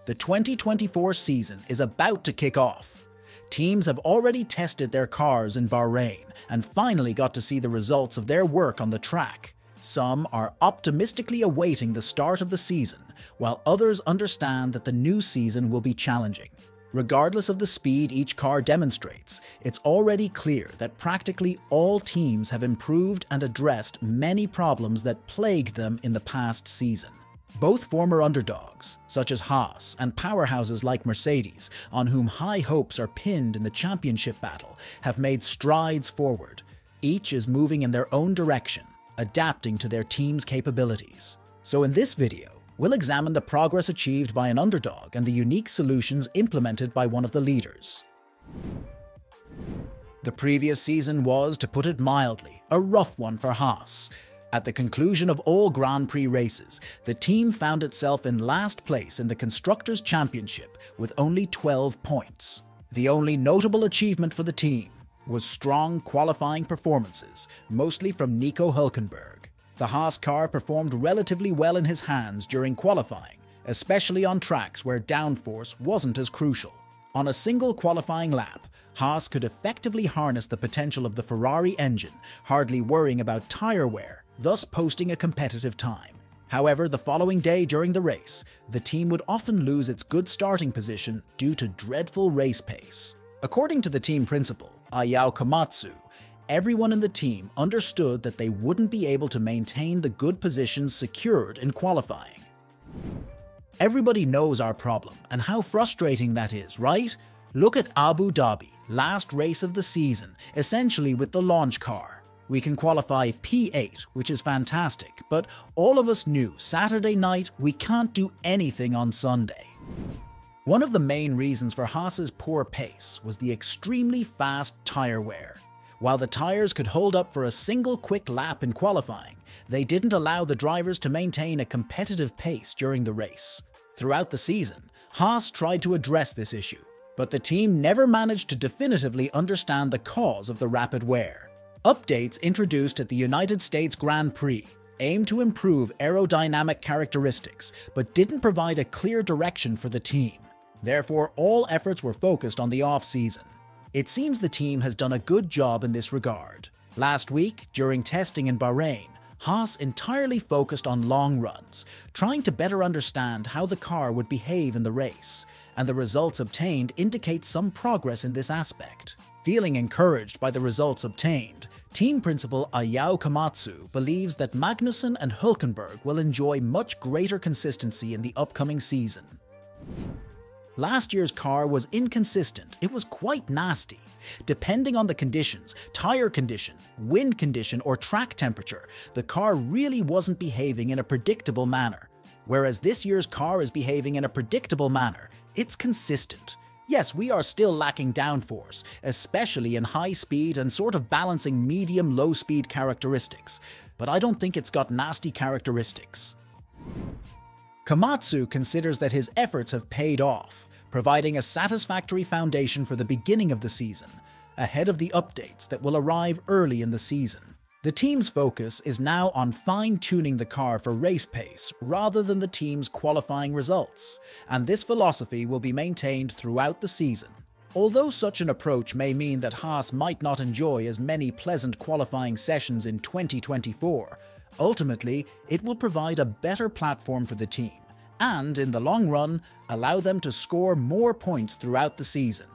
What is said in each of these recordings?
The 2024 season is about to kick off. Teams have already tested their cars in Bahrain and finally got to see the results of their work on the track. Some are optimistically awaiting the start of the season, while others understand that the new season will be challenging. Regardless of the speed each car demonstrates, it's already clear that practically all teams have improved and addressed many problems that plagued them in the past season. Both former underdogs, such as Haas, and powerhouses like Mercedes, on whom high hopes are pinned in the championship battle, have made strides forward. Each is moving in their own direction, adapting to their team's capabilities. So in this video, we'll examine the progress achieved by an underdog and the unique solutions implemented by one of the leaders. The previous season was, to put it mildly, a rough one for Haas. At the conclusion of all Grand Prix races, the team found itself in last place in the Constructors' Championship with only 12 points. The only notable achievement for the team was strong qualifying performances, mostly from Nico Hülkenberg. The Haas car performed relatively well in his hands during qualifying, especially on tracks where downforce wasn't as crucial. On a single qualifying lap, Haas could effectively harness the potential of the Ferrari engine, hardly worrying about tyre wear, thus posting a competitive time. However, the following day during the race, the team would often lose its good starting position due to dreadful race pace. According to the team principal, Ayao Komatsu, everyone in the team understood that they wouldn't be able to maintain the good positions secured in qualifying. Everybody knows our problem and how frustrating that is, right? Look at Abu Dhabi, last race of the season, essentially with the launch car. We can qualify P8, which is fantastic, but all of us knew Saturday night we can't do anything on Sunday. One of the main reasons for Haas's poor pace was the extremely fast tyre wear. While the tyres could hold up for a single quick lap in qualifying, they didn't allow the drivers to maintain a competitive pace during the race. Throughout the season, Haas tried to address this issue, but the team never managed to definitively understand the cause of the rapid wear. Updates introduced at the United States Grand Prix aimed to improve aerodynamic characteristics, but didn't provide a clear direction for the team. Therefore, all efforts were focused on the off-season. It seems the team has done a good job in this regard. Last week, during testing in Bahrain, Haas entirely focused on long runs, trying to better understand how the car would behave in the race, and the results obtained indicate some progress in this aspect. Feeling encouraged by the results obtained, team principal Ayao Komatsu believes that Magnussen and Hülkenberg will enjoy much greater consistency in the upcoming season. Last year's car was inconsistent, it was quite nasty. Depending on the conditions, tire condition, wind condition, or track temperature, the car really wasn't behaving in a predictable manner. Whereas this year's car is behaving in a predictable manner, it's consistent. Yes, we are still lacking downforce, especially in high speed and sort of balancing medium-low speed characteristics, but I don't think it's got nasty characteristics. Komatsu considers that his efforts have paid off, providing a satisfactory foundation for the beginning of the season, ahead of the updates that will arrive early in the season. The team's focus is now on fine-tuning the car for race pace rather than the team's qualifying results, and this philosophy will be maintained throughout the season. Although such an approach may mean that Haas might not enjoy as many pleasant qualifying sessions in 2024, ultimately, it will provide a better platform for the team, and in the long run, allow them to score more points throughout the season.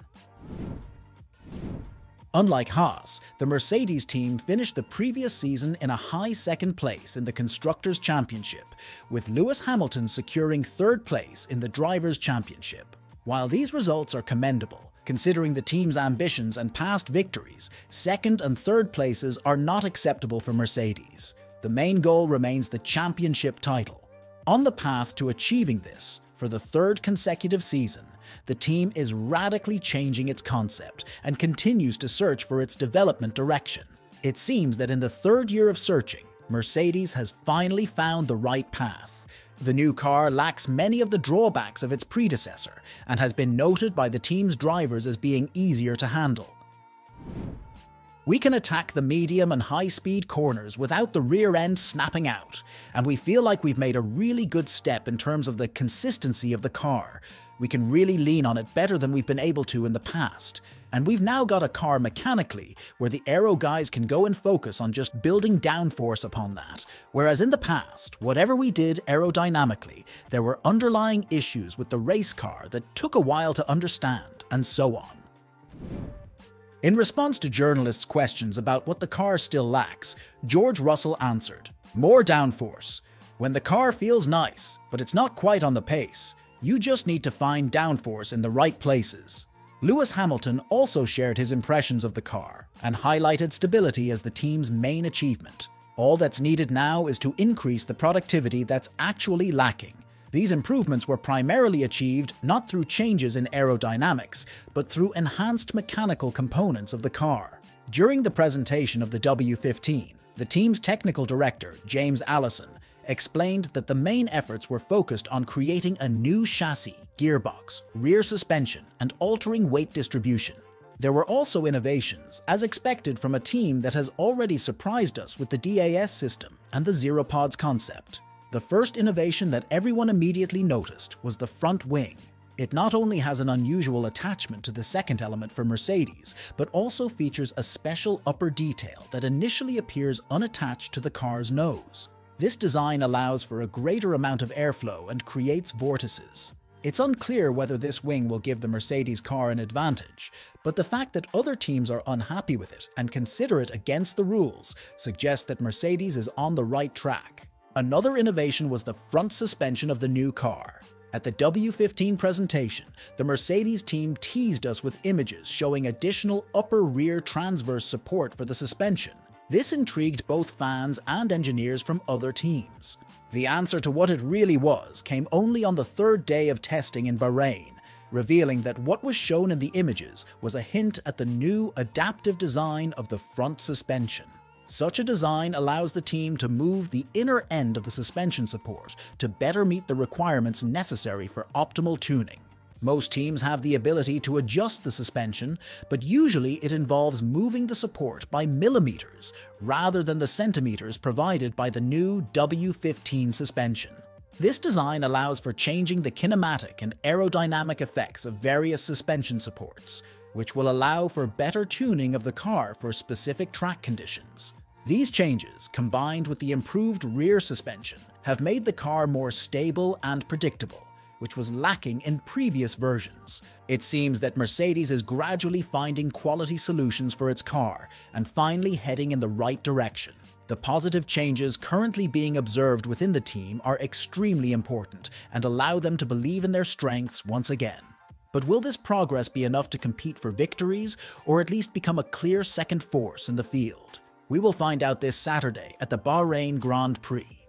Unlike Haas, the Mercedes team finished the previous season in a high second place in the Constructors' Championship, with Lewis Hamilton securing third place in the Drivers' Championship. While these results are commendable, considering the team's ambitions and past victories, second and third places are not acceptable for Mercedes. The main goal remains the championship title. On the path to achieving this, for the third consecutive season, the team is radically changing its concept and continues to search for its development direction. It seems that in the third year of searching, Mercedes has finally found the right path. The new car lacks many of the drawbacks of its predecessor and has been noted by the team's drivers as being easier to handle. We can attack the medium and high-speed corners without the rear end snapping out, and we feel like we've made a really good step in terms of the consistency of the car. We can really lean on it better than we've been able to in the past. And we've now got a car mechanically where the aero guys can go and focus on just building downforce upon that. Whereas in the past, whatever we did aerodynamically, there were underlying issues with the race car that took a while to understand, and so on. In response to journalists' questions about what the car still lacks, George Russell answered, "More downforce. When the car feels nice, but it's not quite on the pace, you just need to find downforce in the right places." Lewis Hamilton also shared his impressions of the car and highlighted stability as the team's main achievement. All that's needed now is to increase the productivity that's actually lacking. These improvements were primarily achieved not through changes in aerodynamics, but through enhanced mechanical components of the car. During the presentation of the W15, the team's technical director, James Allison, explained that the main efforts were focused on creating a new chassis, gearbox, rear suspension, and altering weight distribution. There were also innovations, as expected from a team that has already surprised us with the DAS system and the Zero Pods concept. The first innovation that everyone immediately noticed was the front wing. It not only has an unusual attachment to the second element for Mercedes, but also features a special upper detail that initially appears unattached to the car's nose. This design allows for a greater amount of airflow and creates vortices. It's unclear whether this wing will give the Mercedes car an advantage, but the fact that other teams are unhappy with it and consider it against the rules suggests that Mercedes is on the right track. Another innovation was the front suspension of the new car. At the W15 presentation, the Mercedes team teased us with images showing additional upper rear transverse support for the suspension. This intrigued both fans and engineers from other teams. The answer to what it really was came only on the third day of testing in Bahrain, revealing that what was shown in the images was a hint at the new adaptive design of the front suspension. Such a design allows the team to move the inner end of the suspension support to better meet the requirements necessary for optimal tuning. Most teams have the ability to adjust the suspension, but usually it involves moving the support by millimeters rather than the centimeters provided by the new W15 suspension. This design allows for changing the kinematic and aerodynamic effects of various suspension supports, which will allow for better tuning of the car for specific track conditions. These changes, combined with the improved rear suspension, have made the car more stable and predictable, which was lacking in previous versions. It seems that Mercedes is gradually finding quality solutions for its car and finally heading in the right direction. The positive changes currently being observed within the team are extremely important and allow them to believe in their strengths once again. But will this progress be enough to compete for victories, or at least become a clear second force in the field? We will find out this Saturday at the Bahrain Grand Prix.